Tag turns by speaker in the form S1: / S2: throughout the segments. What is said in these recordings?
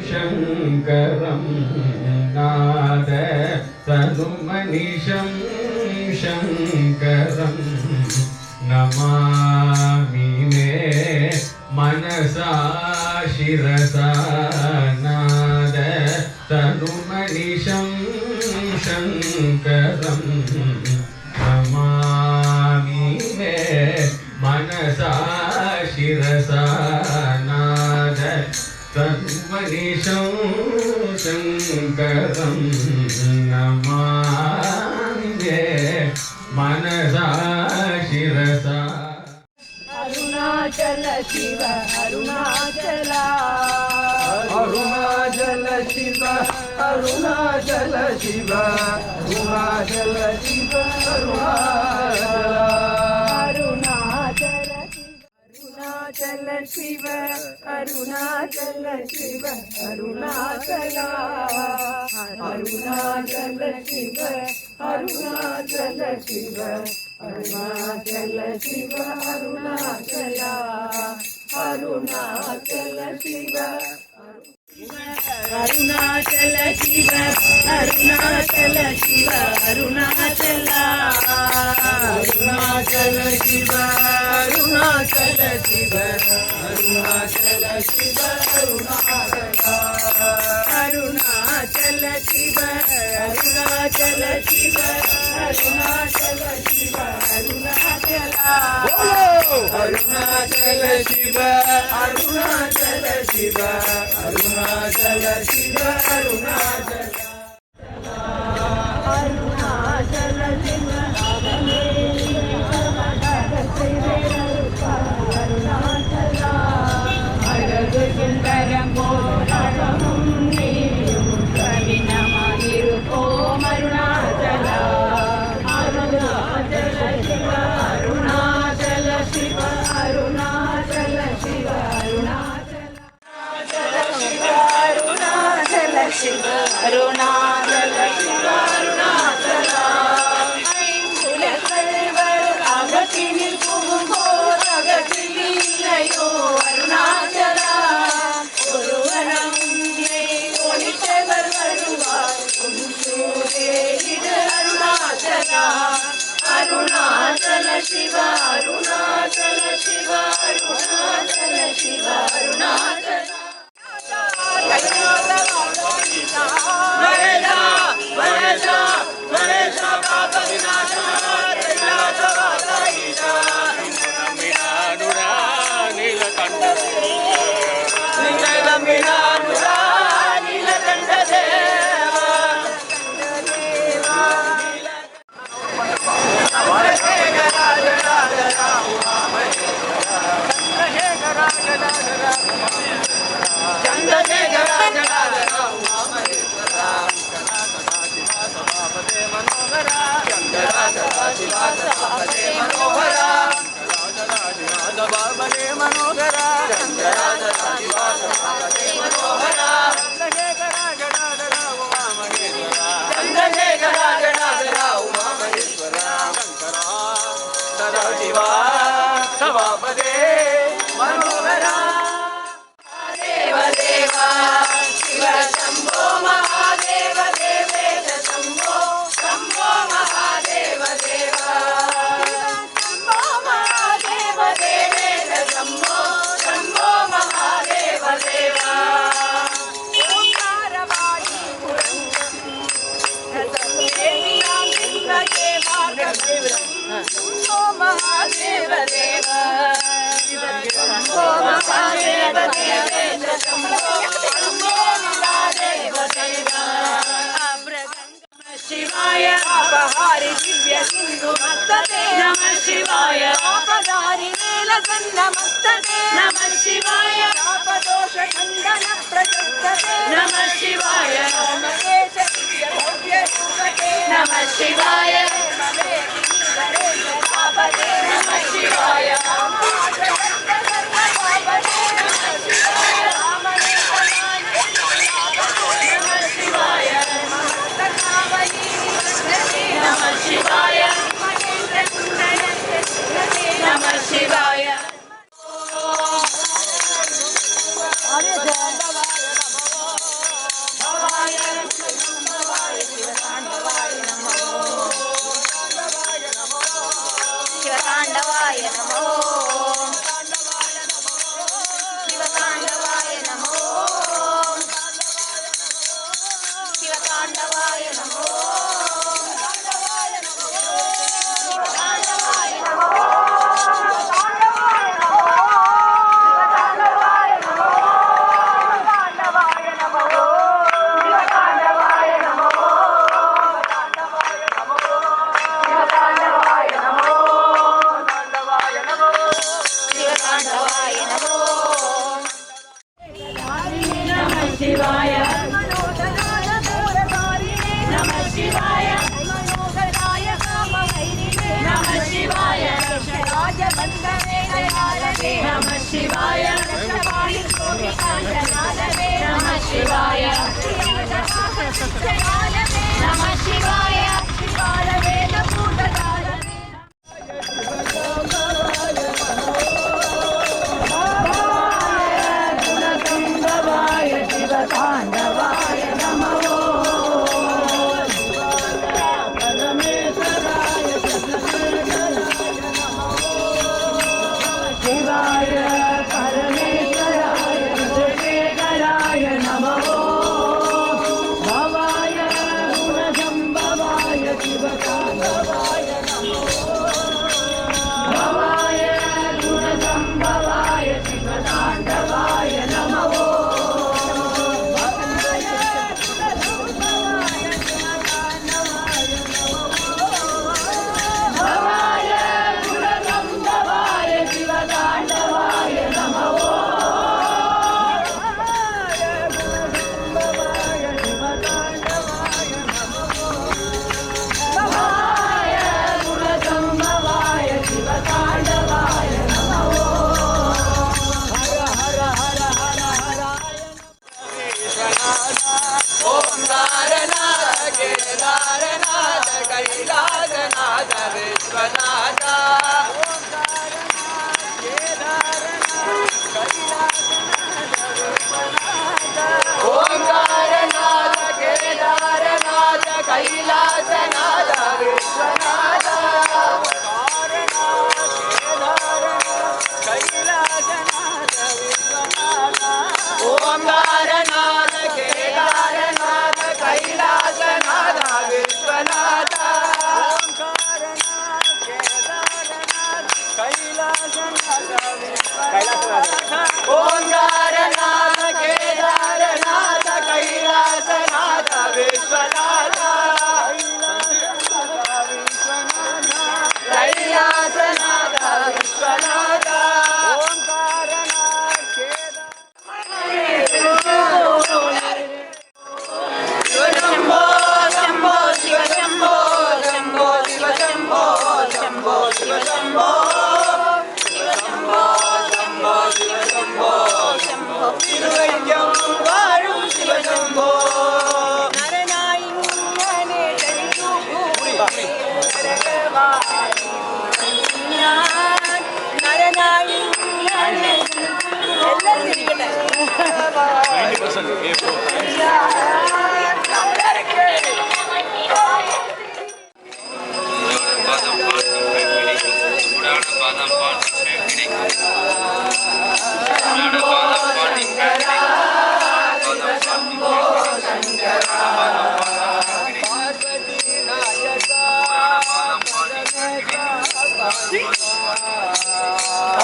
S1: शङ्करं नाद तनुमनिशं शङ्करं नमामि मे मनसा शिरसा नाद तनुमनिशं शङ्करं नमामि मे मनसा शिरसा नाद तन्मनिशं शङ्करं नमामि मे मनसा शिरसा।
S2: अरुणाचल शिव अरुणाचल
S3: अरुणाचल शिव अरुणाचल शिव अरुणाचल शिव
S2: अरुणाचल शिव अरुणाचल शिव अरुणाचल अरुणाचल शिव अरुणाचल शिव अरुणाचल शिव अरुणाचल अरुणाचल शिव अरुणाचल शिव अरुणाचल शिव अरुणाचल अरुणाचल शिव अरुणाचल शिव अरुणाचल शिव अरुणाचल शिव अरुणाचल शिव अरुणाचल शिव अरुणाचल अरुणाचल शिव अरुणाचल शिव अरुणाचल शिव अरुणाचल अरुणाचल शिव अरुणाचल अरग सुंदरं मोहनमं नीलम कविनमहिरुकोम अरुणाचल अरुणाचल शिव अरुणाचल शिव अरुणाचल शिव अरुणाचल शिव अरुणाचल शिव अरुणाचल ಅರುಣಾಚಲ ಶಿವ ಅರುಣಾಚಲ ಶಿವ ಅರುಣಾಚಲ ಶಿವ ಅರುಣಾಚಲ ಶಿವಾಯ ಅಪಹಾರಿ ದಿವ್ಯ ಸಿಂಧು ಮಸ್ತತೆ ನಮಃ ಶಿವಾಯ ಪಾಪಧಾರಿ ನೀಲಕಂಠ ಮಸ್ತತೆ ನಮಃ ಶಿವಾಯ ಪಾಪದೋಷ ಖಂಡನ ಪ್ರಶಸ್ತತೆ ನಮಃ ಶಿವಾಯ ಮಹೇಶ ದಿವ್ಯ ಭವ್ಯ ರೂಪತೆ ನಮಃ ಶಿವಾಯ ನಮಃ ಶಿವಾಯ ಶಿವಾಯ ನಮಃ ಶಿವಾಯ ಮನೋಹರಾಯ ಕಾಮವೈರಿಣೇ ನಮಃ ಶಿವಾಯ ರಾಜಬಂಧವೇ ದಯಾಳವೇ ನಮಃ ಶಿವಾಯ ರಕ್ಷವಾಣಿ ಗೋಪಿಕಾಂತನಾದವೇ ನಮಃ ಶಿವಾಯ ನಮಃ ಶಿವಾಯ ಶಿವಾಲವೇದ ಕೂಟಕಾಲವೇ ತಾಂಡವಾಯ ನಮಃ ಶಿವಾಯ ಪರಮೇಶ್ವರಾಯ ಶೇಖರಾಯ ನಮಃ ಭವಾಯ ಗುಣಸಂಭವಾಯ ಶಿವಕಾಂತ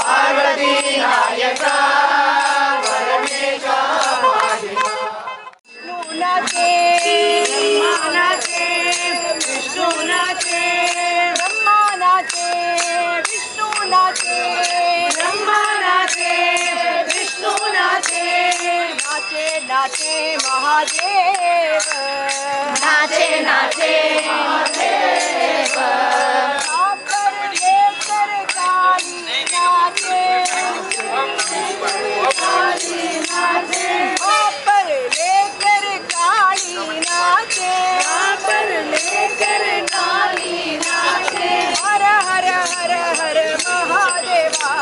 S2: पार्वती नायक विष्णुनाथे ब्रह्मानाथे विष्णुनाथे ब्रह्मानाथे विष्णुनाथे नाचे नाचे महादेव नाचे नाचे महादेव पर लेकर काली नाचे पर लेकर काली नाचे पर लेकर काली नाचे हर हर हर हर महादेवा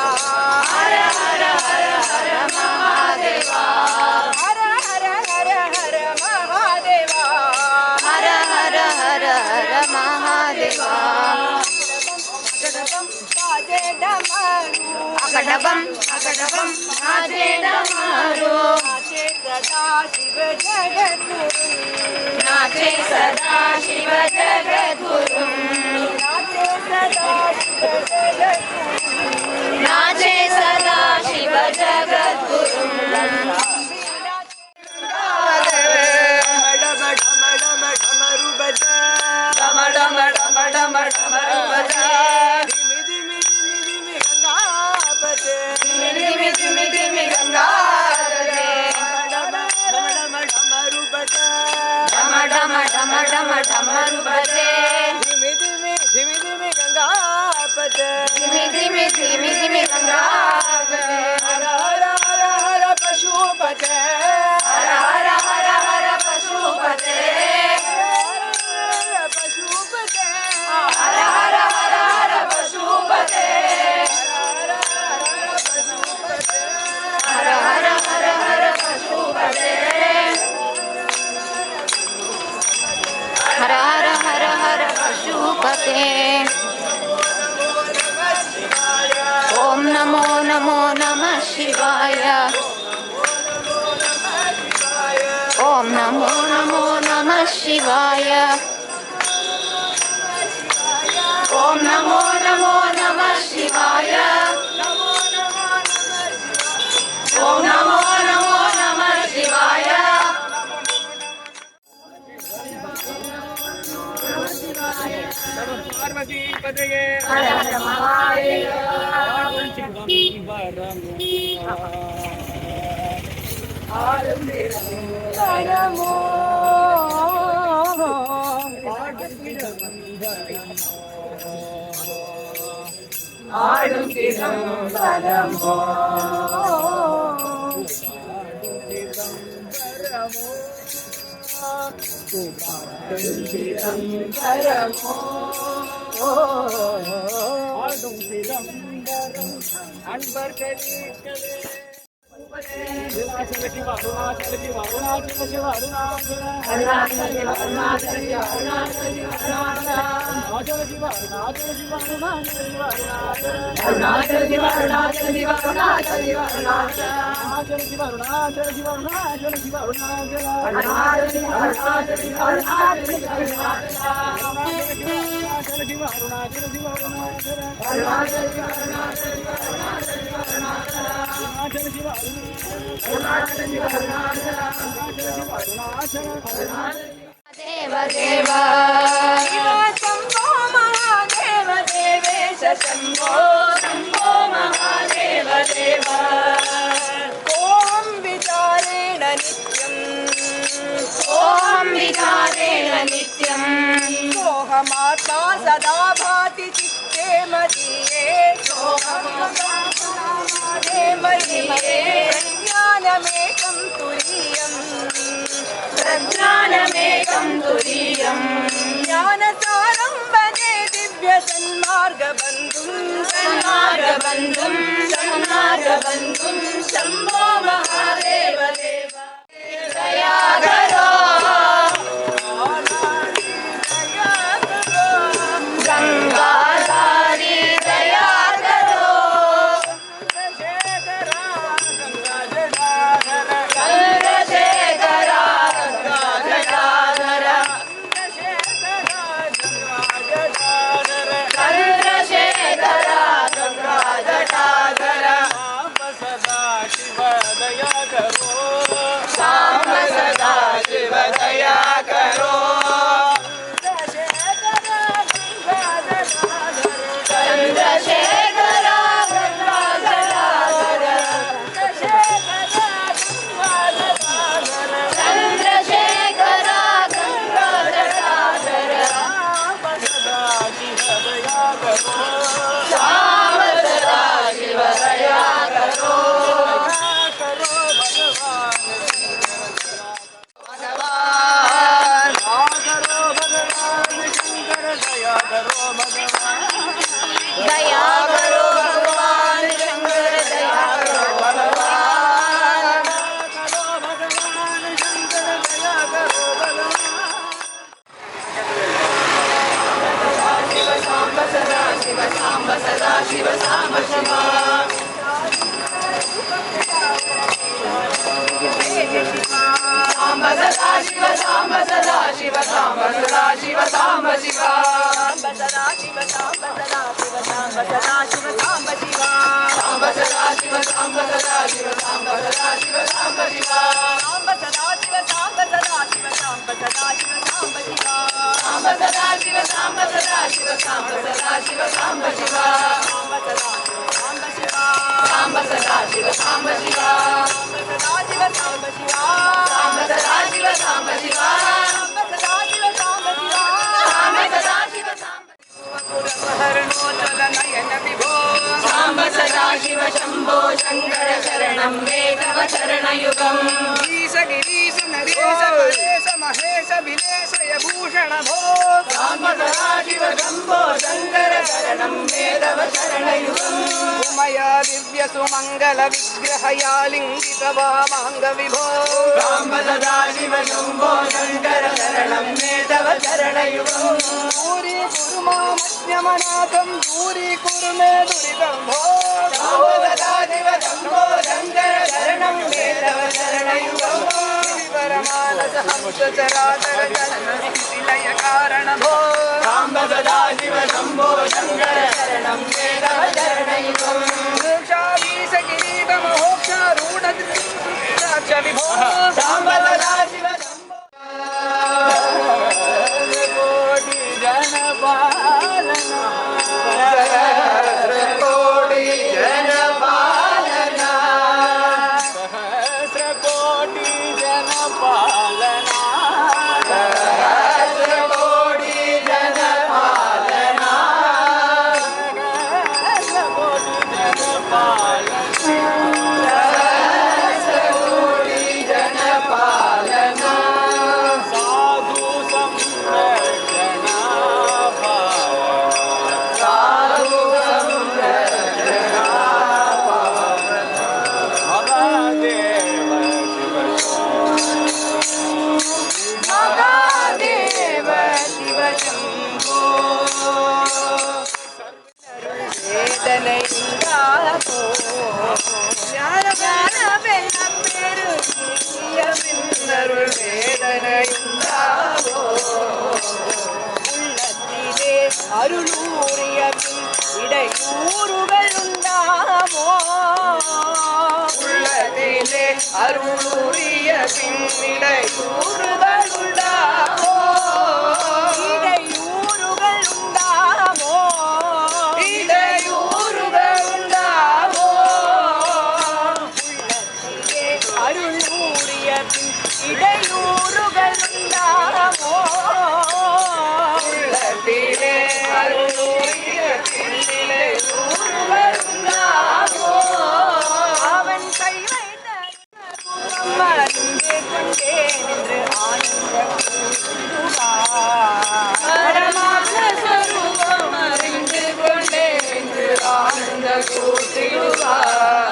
S2: हर हर हर हर महादेवा हर हर हर हर महादेवा हर हर हर हर महादेवा अकडबम अकडबम नाचे डमरू नाचे सदा शिव जगद्गुरु नाचे सदा शिव जगद्गुरु नाचे सदा शिव जगद्गुरु
S3: डमरू बजा
S2: डम डम डम डम डमरू बजा
S3: धीमी धीमी धीमी गंगा बजे डमरू बजा
S2: डम डम डम डम डमरू बजे
S3: धीमी धीमी धीमी धीमी गंगा बजे
S2: धीमी धीमी धीमी धीमी गंगा बजे
S3: हर हर हर हर पशुपते
S2: हर हर हर हर पशुपते
S3: पशुपते
S2: हर हर हर हर पशुपते हर हर हर हर पशुपते हर हर हर हर पशुपते ओम नमो नमो नमः शिवाय ओम नमो नमो नमः शिवाय ओम नमो नमो नमः शिवाय ओम नमो नमो नमः शिवाय
S3: पार्वती पदये
S2: हर हर महादेव नमो आडुम चिदंबरमो
S3: अनबर
S2: देव देव शंभो महादेव देवेश शंभो शंभो महादेव देव ओम विचारेण नित्यं सोहमात्मा सदा भाति चित्ते मदीये प्रज्ञानमेकं तुरीयं ज्ञानसारं वदे दिव्य सन्मार्गबन्धुं शम्भो महादेव देव ಸಾಂಬ ಸದಾ ಶಿವ ಸಾಂಬ ಶಿವ ಸಾಂಬ ಸದಾ ಶಿವ ಸಾಂಬ ಸದಾ ಶಿವ ಸಾಂಬ ಸದಾ ಶಿವ ಸಾಂಬ ಶಿವ ಸಾಂಬ ಸದಾ ಶಿವ ಸಾಂಬ ಸದಾ ಶಿವ ಸಾಂಬ ಸದಾ ಶಿವ ಸಾಂಬ ಶಿವ ಸಾಂಬ ಸದಾ ಶಿವ ಸಾಂಬ ಸದಾ ಶಿವ ಸಾಂಬ ಸದಾ ಶಿವ ಸಾಂಬ ಶಿವ ಸಾಂಬ ಸದಾ ಶಿವ ಸಾಂಬ ಸದಾ ಶಿವ ಸಾಂಬ ಸದಾ ಶಿವ ಸಾಂಬ ಶಿವ ಸಾಂಬ ಸದಾ ಶಿವ ಸಾಂಬ ಸದಾ ಶಿವ ಸಾಂಬ ಸದಾ ಶಿವ ಸಾಂಬ ಶಿವ ಸಾಂಬ ಸದಾ ಸಾಂಬ ಶಿವ ಸಾಂಬ ಸದಾ ಶಿವ ಸಾಂಬ ಶಿವ ಸಾಂಬ ಸದಾ ಶಿವ ಸಾಂಬ ಶಿವ ಸಾಂಬ ಸದಾ ಶಿವ ಸಾಂಬ ಶಿವ ಸಾಂಬ ಸದಾ ಶಿವ ಸಾಂಬ ಶಿವ ಸಾಂಬ ಸದಾ ಶಿವ ಸಾಂಬ ಹರಣೋಚಲ ನಯನ ವಿಭೋ ಸಾಂಬ ಸದಾ ಶಿವ ಶಂಭೋ ಶಂಕರ ಶರಣಂ ಮೇ ತವ ಚರಣಯುಗಂ ಈಶ ಗಿರೀಶ ನರೇಶ ಮಹೇಶ ಮಹೇಶ ವಿಲೇಶಯ ಭೂಷಣ ಭೋ ಸಾಂಬ ಸದಾ ಶಿವ ಶಂಭೋ ಶಂಕರ ಶರಣಂ ಮೇ ತವ ಚರಣಯುಗಂ ಉಮಯ ದಿವ್ಯ ಸುಮಂಗಲ ವಿಗ್ರಹಯ ಲಿಂಗಿತ ವಾಮಾಂಗ ವಿಭೋ ಸಾಂಬ ಸದಾ ಶಿವ ಶಂಭೋ ಶಂಕರ ಶರಣಂ ಮೇ ತವ ಚರಣಯುಗಂ दूरी कुरु मामज्ञमनाथं दूरी कुरु मे दुरितं भो सांब सदा शिव शंभो शंकर शरणं मे तव चरणयुगं परमानस हंस चराचर चलनस्थितिलय कारण भो सांब सदा शिव शंभो शंकर शरणं मे तव चरणयुगं मोक्षाधीश किरीट मोक्षारूढ विभो सांब सदा शिव सहस्रकोटि जनपालना सहस्रकोटि जनपालना सहस्रकोटि जनपालना सहस्रकोटि जनपालना साधु संरक्षणा அருளூரிய இடையூறுகள் உண்டாமோ உள்ளதிலே அருளூரிய இடையூறுகள் உண்டாமோ இடையூறுகள் உண்டாமோ இடையூறுகள் உண்டாமோ உள்ளதிலே அருளூரிய இடையூறுகள் உண்டாமோ உள்ளதிலே அவன் கை வைத்த மறந்து கொண்டேன் என்று ஆனந்த பரமாத்மஸ்வரூபம் அறிந்து கொண்டேன் என்று ஆனந்த கூட்டிடுவார்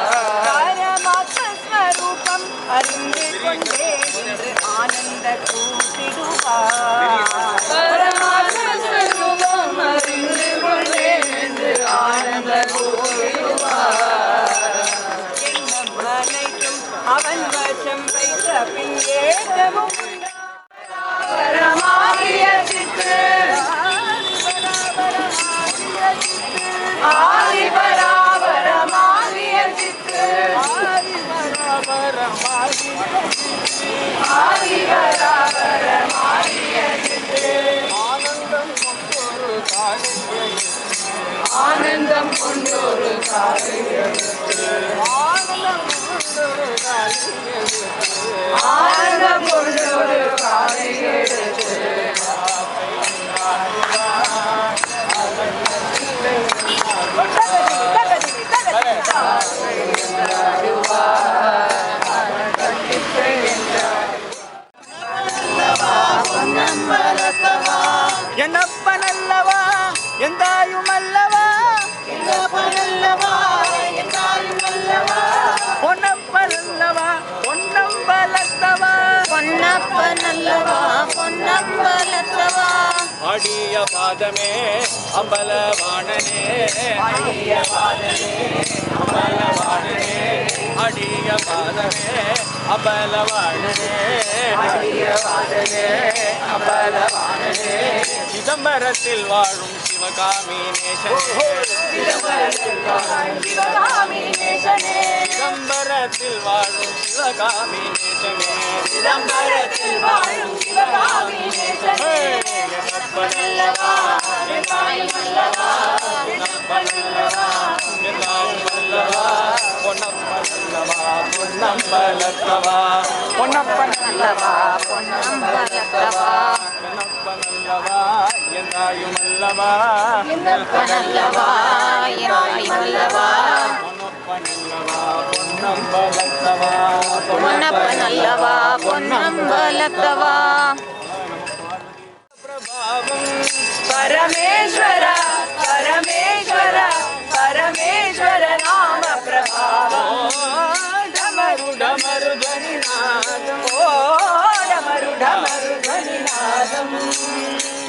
S2: பரமாத்மஸ்வரூபம் அறிந்து கொண்டேன் என்று ஆனந்த கூட்டிடுவார் பரமாத்மஸ்வரூபம் அறிந்து கொண்டேன் என்று ஆனந்த அனைத்தும் அவன் வசம் வைத்த பின் ஏற்றமும் பரமாகிய சித்து ஆதி பராபரமாகிய சித்து ஆதி பராபரமாகிய சித்து ஆனந்தம் கொண்டொரு ஆனந்தம் கொண்டொரு காலை எடுத்து என்னப்பனல்லவா எந்தாயுமல்லவா என்னப்பனல்லவா எந்தாயுமல்லவா பொன்னப்பனல்லவா பொன்னம்பலத்தவா பொன்னப்பனல்லவா பொன்னம்பலத்தவா
S3: அடிய பாதமே அம்பலவாணனே
S2: அடிய பாதமே
S3: அம்பலவாணனே அடிய பாதமே அம்பலவாணனே
S2: அடிய பாதமே அம்பலவாணனே
S3: சிதம்பரத்தில் வாழும் சிவகாமி நேசனே
S2: சிதம்பரத்தில் வாழும் சிவகாமி நேசனே
S3: சிதம்பரத்தில் வாழும் சிவகாமி நேசனே
S2: சிதம்பரத்தில் வாழும் சிவகாமி நேசனே
S3: என்னப்பனல்லவா
S2: என்னப்பனல்லவா
S3: என்னப்பனல்லவா என்னப்பனல்லவா பொன்னப்பனல்லவா பொன்னம்பலத்தவா பொன்னப்பனல்லவா
S2: பொன்னம்பலத்தவா
S3: பொன்னப்பனல்லவா என்னாயுமல்லவா
S2: என்னப்பனல்லவா என்னாயுமல்லவா
S3: பொன்னப்பனல்லவா பொன்னம்பலத்தவா
S2: பொன்னப்பனல்லவா பொன்னம்பலத்தவா
S3: பிரபாவம்
S2: பரமேஸ்வர பரமேஸ்வர பரமேஸ்வர நாம பிரபாவம்
S3: டமரு டமரு ಧ್ವನಿನಾದம்
S2: ஓ டமரு டமரு ಧ್ವನಿநாதம்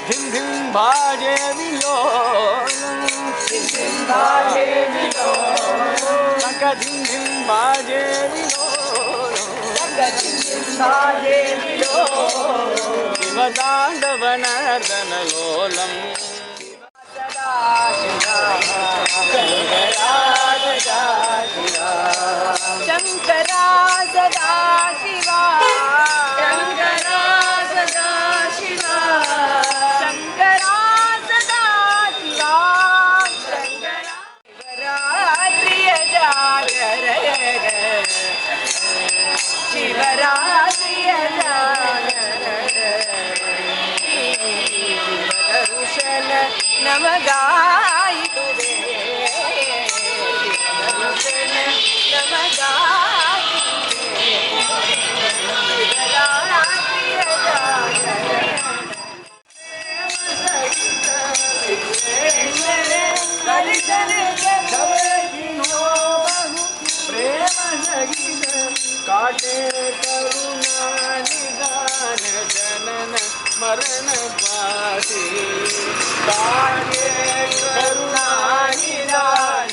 S3: ಧಿಂ ಧಿಂ ಬಾಜೆ ವಿಲೋಲಂ
S2: சிம்பாஜே விலோலம்
S3: ನಕ ಧಿಂ ಧಿಂ ಬಾಜೆ ವಿಲೋಲಂ
S2: சிம்பாஜே விலோலம்
S3: ಶಿವತಾಂಡವನರ್ದನ ಲೋಲಂ
S2: சதா சிவா சங்கரா சதா சிவா சங்கரா சதா சிவா சங்கரா சதா சிவா சங்கரா சிவராத்திரிய ஜாகர சிவராத்திரிய ஜாகர ಶಿವದರುಶನ ನಮಗಾಯಿತುವೆ ಶಿವದರುಶನ ನಮಗಾಯಿತುವೆ ಶಿವರಾತ್ರಿಯ
S3: ಪ್ರೇಮ ಸಗಿದ ಕಾಟೆ ಕರುಣಾ ನಿಧಾನ ಜನನ ಮರಣ ಪಾಸಿ ಕಾಟೆ ಕರುಣಾ ನಿಧಾನ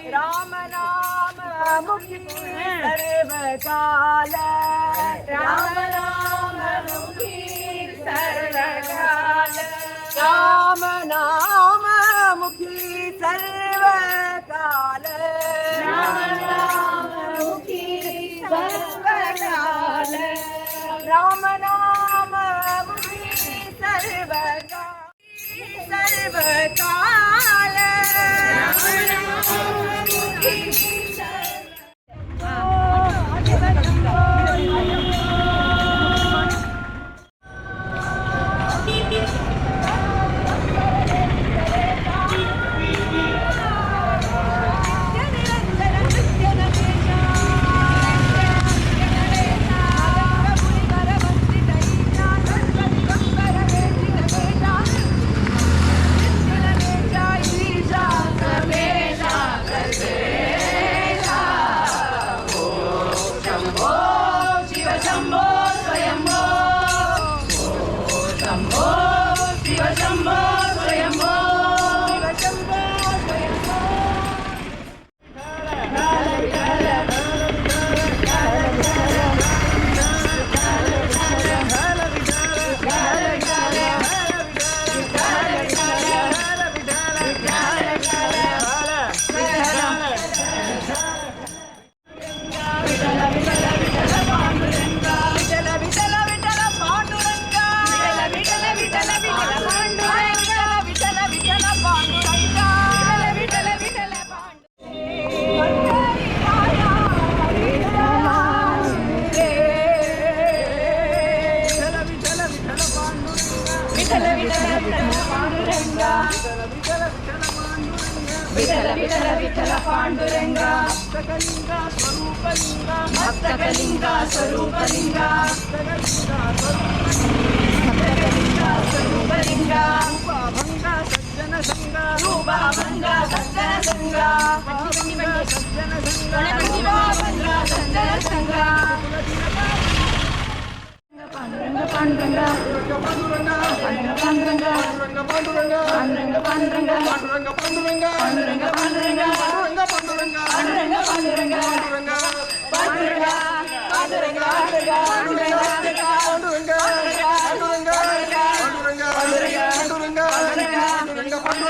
S2: राम नाम मुखी सर्वकाल राम नाम मुखी सर्वकाल राम नाम मुखी सर्वकाल राम नाम मुखी सर्वकाल राम नाम मुखी सर्वकाल विठल विठल विठल पांडुरंगा भक्तकलिंगा स्वरूपलिंगा भक्तकलिंगा स्वरूपलिंगा भक्तकलिंगा स्वरूपलिंगा रूपभंगा
S3: ಸಜ್ಜನ ಸಂಘ
S2: ರೂಪ ಭಂಗ ಸಜ್ಜನ ಸಂಘ
S3: ಸಜ್ಜನ ಸಂಘ
S2: ಸಜ್ಜನ ಸಂಘ ಪಾಂಡುರಂಗ ಪಾಂಡುರಂಗ ಪಾಂಡುರಂಗ ಪಾಂಡುರಂಗ ಪಾಂಡುರಂಗ ಪಾಂಡುರಂಗ ಪಾಂಡುರಂಗ ಪಾಂಡುರಂಗ ಪಾಂಡುರಂಗ ಪಾಂಡುರಂಗ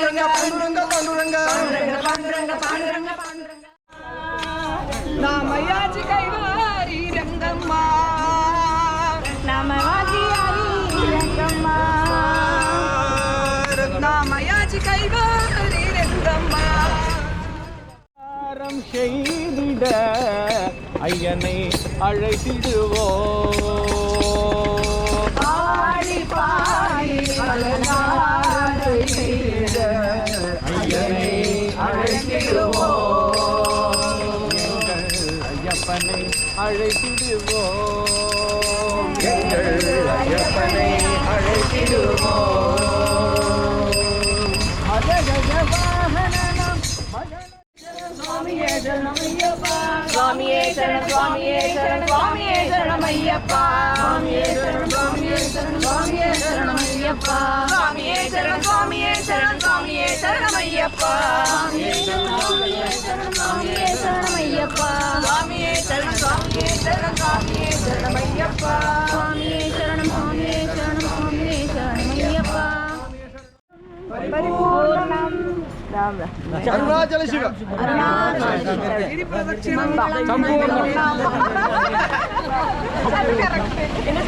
S2: ಪಾಂಡುರಂಗ ಪಾಂಡುರಂಗ ಪಾಂಡುರಂಗ ಪಾಂಡುರಂಗ
S3: ನಾಮಯಾಜಿ ಕೈವಾರಿ ರಂಗಮ್ಮ
S2: ನಾಮವಾದಿಯಾಗಿ ರಂಗಮ್ಮ
S3: ನಾಮಯಾಜಿ ಕೈವಾರಿ ರಂಗಮ್ಮ செய்திட ஐயனை அழைத்திடுவோ
S2: ஆடி பாடி பலனாரை செய்த
S3: ஐயனை
S2: அழைத்திடுவோ
S3: ஐயப்பனை அழைத்திடுவோ ஐயப்பனை அழைத்திடுவோ
S2: சுவாமியே சரணமையப்பா சுவாமியே சரணம் சுவாமியே சரணம் சுவாமியே சரணமையப்பா சுவாமியே சரணம் சுவாமியே சரணம் சுவாமியே சரணமையப்பா சுவாமியே சரணம் சுவாமியே சரணம் சுவாமியே சரணமையப்பா சுவாமியே சரணம் சுவாமியே சரணம் சுவாமியே சரணமையப்பா சுவாமியே சரணம் சுவாமியே சரணம் சுவாமியே சரணமையப்பா சுவாமியே சரணம் சுவாமியே சரணம் சுவாமியே சரணமையப்பா பரிபூர்ணம்
S3: அருணாச்சல சிவ
S2: என்ன